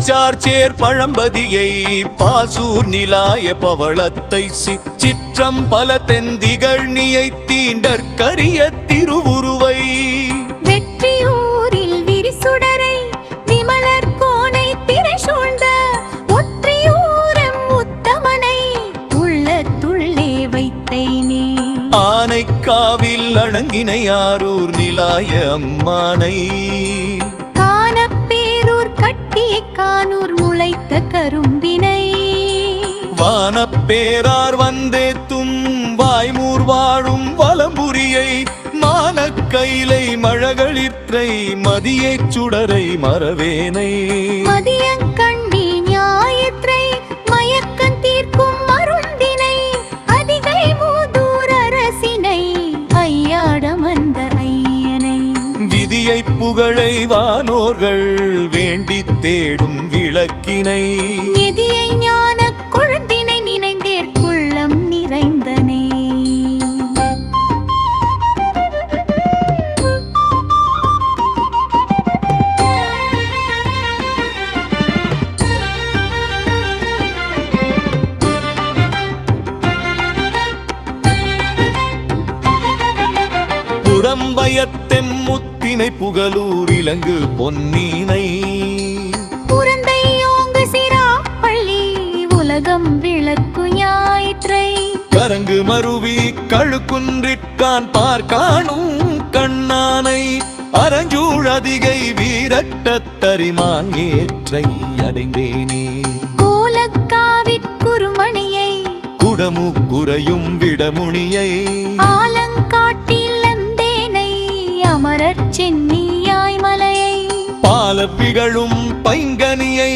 சார்ச்சேர் பழம்பதியை பாசூர் நிலாய பவளத்தை சிற்றம் பல தெந்திகள் நியை தீண்டற்கரிய திருவுருவை வெற்றியூரில் விரிசுடரை விமலர் கோனை திரை சூழ்ந்த ஒற்றியூரம் உத்தமனை உள்ளத்துள்ளே வைத்தேனே. ஆனைக்காவில் அணங்கினையாரூர் நிலாய அம்மானை கானூர் முளைத்த கரும்பினை வானப்பேரார் வந்தேத்தும் வாய்மூர் வாழும் வலம்புரியை மானக்கைலை மழகளிற்றை மதியைச் சுடரை மறவேனை மதியங்கண்ணி ஞாயிற்றை மயக்கன் தீர்க்கும் மருந்தினை அதிகை மூதூர் அரசினை ஐயாடம் வந்த ஐயனை விதியை புகழை வானோர்கள் வேண்டி தேடும் விளக்கினை நிதியை ஞான குழந்தினை நினைந்தேற்குள்ளம் நிறைந்தனே. புறம்பயத்தெம் முத்தினை புகழூர் இலங்கு பொன்னினை புரந்தையோங்கு சிராப்பள்ளி உலகம் விளக்கு ஞாயிற்றை கரங்கு மருவி கழுக்குன்றிற்கான் பார்க்காணும் கண்ணானை அரஞ்சூழ் அதிகை வீரட்டத்தரிமான் ஏற்றை அடைந்தேனே. கோலக்காவிற்குருமணியை குடமு குறையும் விடமுனியை ஆலங்காட்டில் அந்தேனை அமரர் சென்னியாய் மலையை பாலப்பிகளும் பைங்கனியை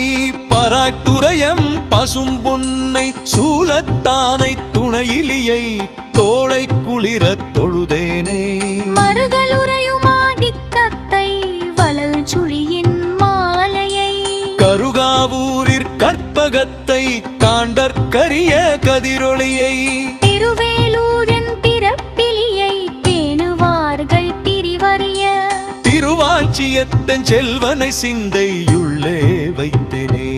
பராட்டுரையம் பசும் பொன்னை சூலத்தானை துணையிலியை தோளை குளிரத் தொழுதேனே. மருகலுரையும் ஆடிக்கத்தை வளல் சுழியின் மாலையை கருகாவூரிற் கற்பகத்தை காண்டற்கரிய கதிரொளியை திருவேலூரன் பிறப்பிலியை பேணுவார்கள் திரிவறிய திருவாஞ்சியத்தன் செல்வனை சிந்தையுள்ளே வைத்தேனே.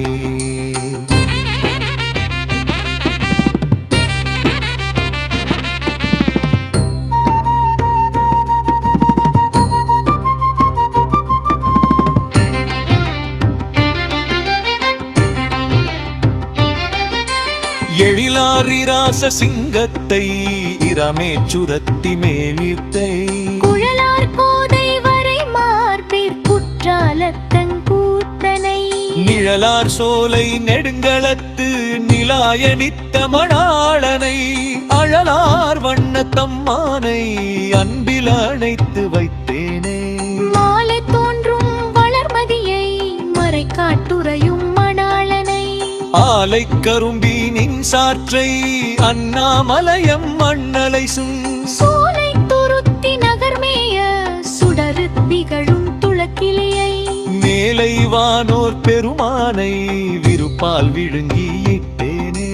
எழிலாரிராச சிங்கத்தை இரமே சுரத்தி மேலித்தை குழலார் கோதை வரை மார்பிற் குற்றாலத்தங்கூத்தனை நிழலார் சோலை நெடுங்களத்து நிலாயனித்த மணாளனை அழலார் வண்ணத்தம்மானை அன்பில் அணைத்து வைத்தேனே. மாலை தோன்றும் வளர்மதியை மறை காட்டுரையும் மணாளனை ஆலை கரும்பி நின் சாற்றை அண்ணாமலையம் மண்ணலை சோலை துருத்தி நகர்மேய சுடரு திகழும் துளக்கிளியை மேலை வானோர் பெருமானை விருப்பால் விழுங்கியிட்டேனே.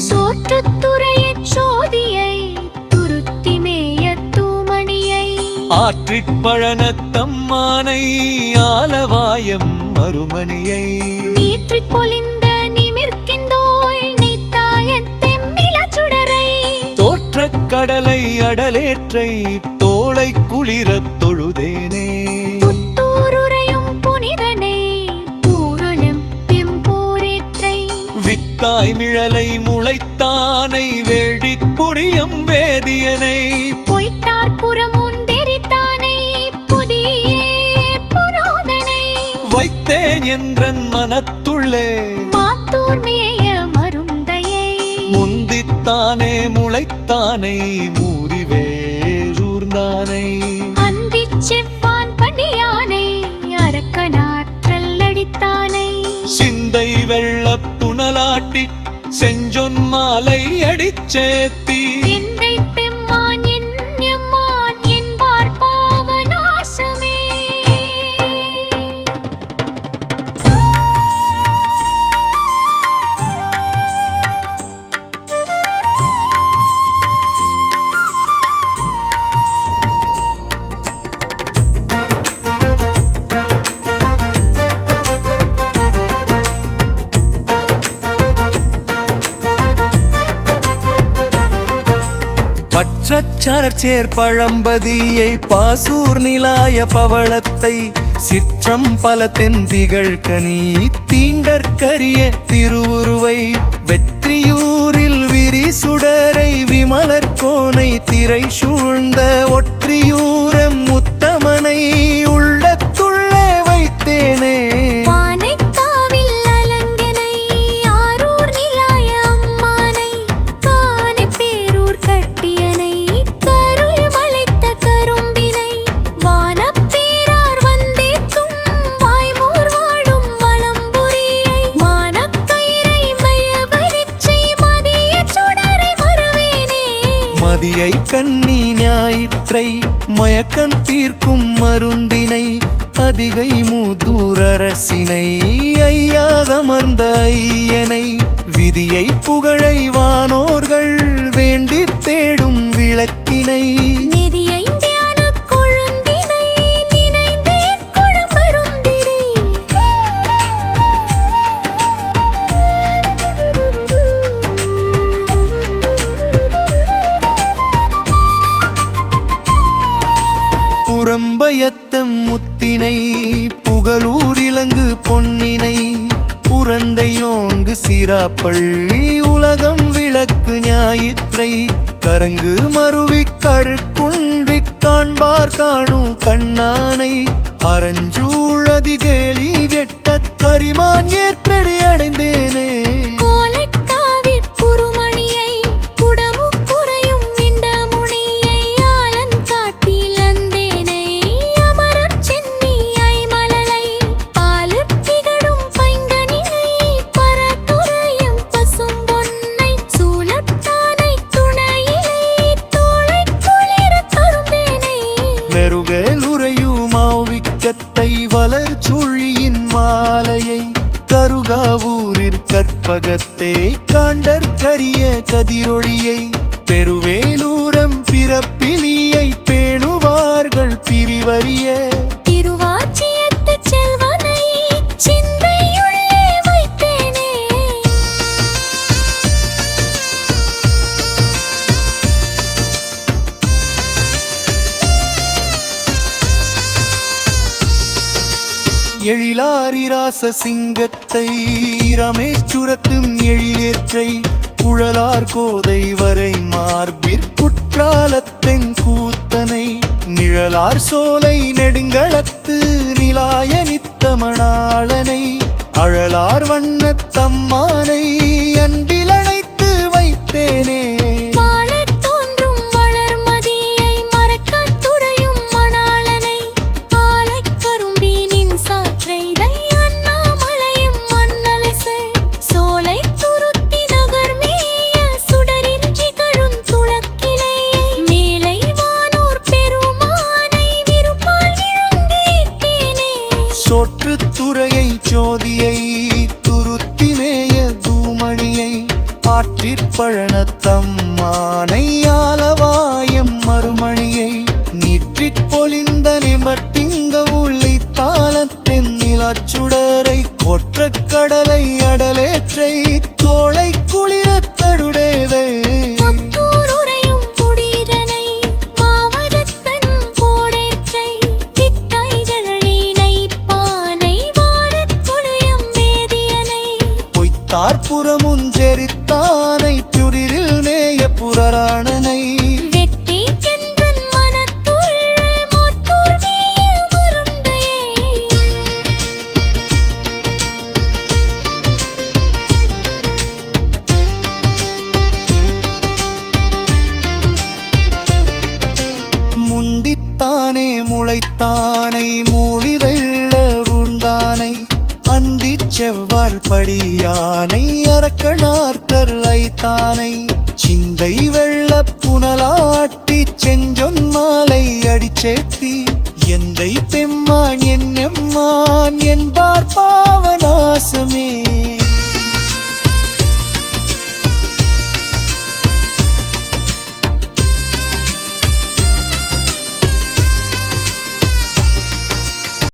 சோற்றுத்துறையச் சோதியை துருத்தி மேய தூமணியை ஆற்றிற் பழனத்தம்மானை ஆலவாயம் மறுமணியை நீற்றிற் பொலிந்த நிமிர்க்கின்றோய் நீத்தாயத்தெம்மில சுடரை தோற்றக் கடலை அடலேற்றை தோளை குளிரத் தொழுதேனே. புத்தூருரையும் புனிதனே பூரணம் தெம்போரேற்றை வித்தாய் மிழலை முளைத்தானை வேடிப் புரியம் வேதியனை பொய்த்தார் புறமுந்தெரித்தானை புதியே புரோதனை வைத்தேன் என்றன் மனத்துள்ளே மாத்தூர் மேய மருந்தையை முந்தித்தானே முளைத்தானை மூறி வேரூர்ந்தானை அந்திச் செவ்வான் பணியானை அரக்கனாற்றல் அடித்தானை சிந்தை வெள்ளப் புனலாட்டி செஞ்சொன் மாலை அடிச்சேத்தி என்னை பெம்மான் என் எம்மான் என்பார் பாவநாசமே. பற்றச்சரச்சேர் பழம்பதியை பாசூர் நிலாய பவளத்தை சிற்றம் பல தென்திகள் கனி தீண்டற்கரிய திருவுருவை வெற்றியூரில் விரி சுடரை விமலர் கோனை திரை சூழ்ந்த ஒற்றியூரம் முத்தமனை உள்ளத்துள்ளே வைத்தேனே. மதியை கண்ணி ஞாயிற்றை மயக்கன் தீர்க்கும் மருந்தினை அதிகை மூதூரரசினை ஐயாதமர்ந்த ஐயனை விதியை புகழை வானோர்கள் வேண்டி தேடும் விளக்கினை புறம்பயத்தம் முத்தினை புகழூர் இலங்கு பொன்னினை புரந்தை நோங்கு சிராப்பள்ளி உலகம் விளக்கு ஞாயிற்றை கரங்கு மருவி கருக்குன்றி காண்பார் காணும் கண்ணானை அரஞ்சூழதி கேலி கெட்ட கரிமான் ஏற்றடி அடைந்தேனே. மெருகேலுரையுமாவிக்கத்தை வளர் சுழியின் மாலையை கருகாவூரிற் கற்பகத்தே காண்டற்கரிய கதிரொளியை பெருவேலூரம் பிறப்பிலியை பேணுவார்கள் பிரிவறிய எழிலாரிராச சிங்கத்தை ரமேச்சுரத்தும் எழிலேற்றை குழலார் கோதை வரை மார்பிற் குற்றாலத்தென் கூத்தனை நிழலார் சோலை நெடுங்களத்து நிலாய நித்தமணாளனை அழலார் வண்ணத்தம்மானை அன்பிலணைத்து வைத்தேனே. சோற்றுத்துறையை சோதியை துருத்திமேய தூமணியை ஆற்றிற்பழனத்தம்மானை ஆலவாயம் மறுமணியை நீற்றிற் பொலிந்த நிமட்டிங்க உள்ளி தாளத்தின் நிலச்சுடரை கொற்ற கடலை அடலேற்றை தோளை குளிரத் தடுடேவே. தார்புறமுஞ்செரித்தானை துரிரில் நேய புரராணனை முந்தித்தானே முளைத்தானை மூழிதெள்ள உண்டானை அந்திச் செவ்வாள் படியானை அரக்கணார்கர் ஐத்தானை சிந்தை வெள்ள புனலாட்டி செஞ்சொன் மாலை அடிச்சேத்தி எந்தை பெம்மான் என்னெம்மான் என்பார் பாவநாசமே.